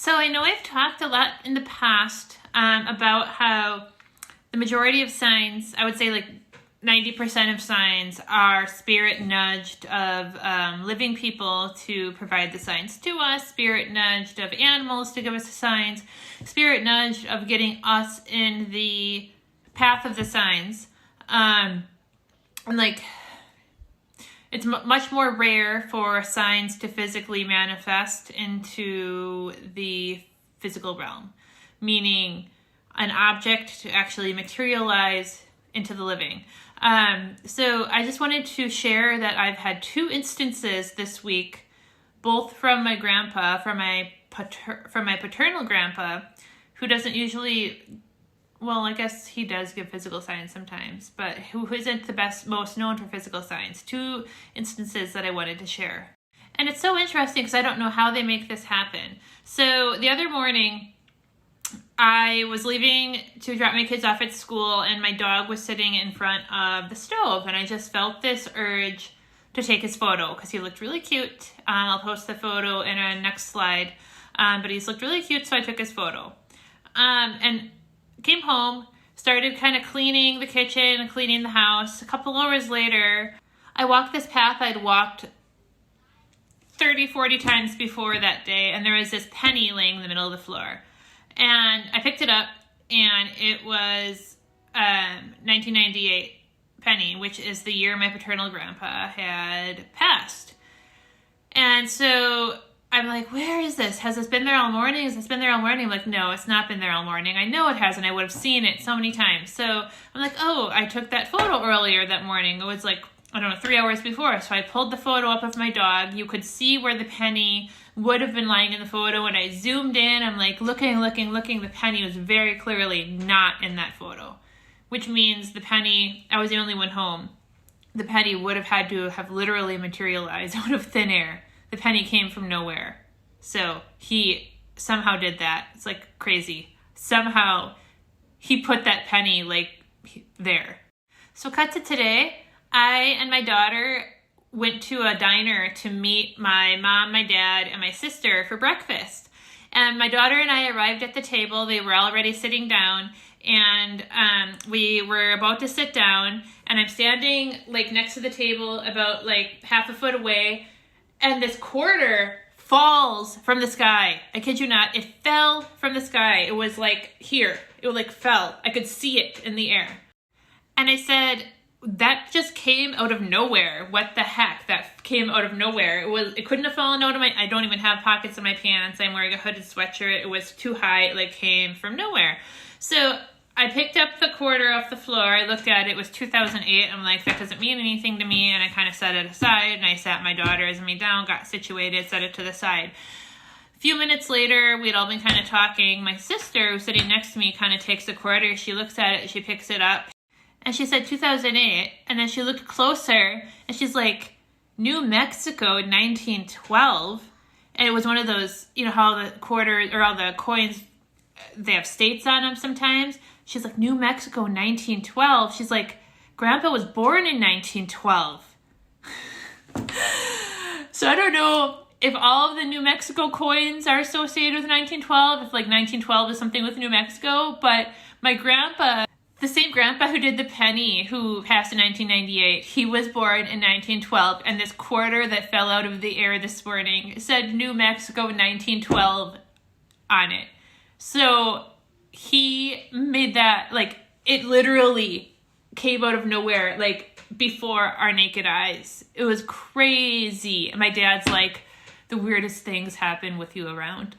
So I know I've talked a lot in the past about how the majority of signs, I would say like 90% of signs, are spirit nudged of living people to provide the signs to us, spirit nudged of animals to give us the signs, spirit nudged of getting us in the path of the signs. And like, it's much more rare for signs to physically manifest into the physical realm, meaning an object to actually materialize into the living. So I just wanted to share that I've had 2 instances this week, both from my grandpa, from my paternal grandpa, who doesn't usually, well, I guess he does give physical signs sometimes, but who isn't the most known for physical signs. 2 instances that I wanted to share. And it's so interesting because I don't know how they make this happen. So the other morning, I was leaving to drop my kids off at school, and my dog was sitting in front of the stove, and I just felt this urge to take his photo because he looked really cute. I'll post the photo in our next slide, but he's looked really cute, so I took his photo. And came home, started kind of cleaning the kitchen and cleaning the house. A couple hours later, I walked this path I'd walked 30, 40 times before that day, and there was this penny laying in the middle of the floor. And I picked it up, and it was 1998 penny, which is the year my paternal grandpa had passed. And so I'm like, where is this? Has this been there all morning? Has this been there all morning? I'm like, no, it's not been there all morning. I know it hasn't. I would have seen it so many times. So I'm like, oh, I took that photo earlier that morning. It was like, I don't know, 3 hours before. So I pulled the photo up of my dog. You could see where the penny would have been lying in the photo. When I zoomed in, I'm like looking. The penny was very clearly not in that photo, which means the penny, I was the only one home. The penny would have had to have literally materialized out of thin air. The penny came from nowhere. So he somehow did that. It's like crazy. Somehow he put that penny like there. So cut to today. I and my daughter went to a diner to meet my mom, my dad, and my sister for breakfast. And my daughter and I arrived at the table. They were already sitting down, and we were about to sit down, and I'm standing like next to the table about like half a foot away, and this quarter falls from the sky. I kid you not, it fell from the sky. It was like here. It like fell. I could see it in the air. And I said, that just came out of nowhere. What the heck? That came out of nowhere. It couldn't have fallen out of I don't even have pockets in my pants. I'm wearing a hooded sweatshirt. It was too high. It like came from nowhere. So I picked up the quarter off the floor. I looked at it. It was 2008. I'm like, that doesn't mean anything to me. And I kind of set it aside, and I sat my daughters and me down, got situated, set it to the side. A few minutes later, we'd all been kind of talking. My sister, who's sitting next to me, kind of takes the quarter. She looks at it. She picks it up. And she said 2008, and then she looked closer, and she's like, New Mexico, 1912. And it was one of those, you know how the quarters, or all the coins, they have states on them sometimes. She's like, New Mexico, 1912. She's like, Grandpa was born in 1912. So I don't know if all of the New Mexico coins are associated with 1912, if like 1912 is something with New Mexico, but my grandpa, the same grandpa who did the penny, who passed in 1998, he was born in 1912, and this quarter that fell out of the air this morning said New Mexico 1912 on it. So he made that, like, it literally came out of nowhere, like, before our naked eyes. It was crazy. And my dad's like, the weirdest things happen with you around.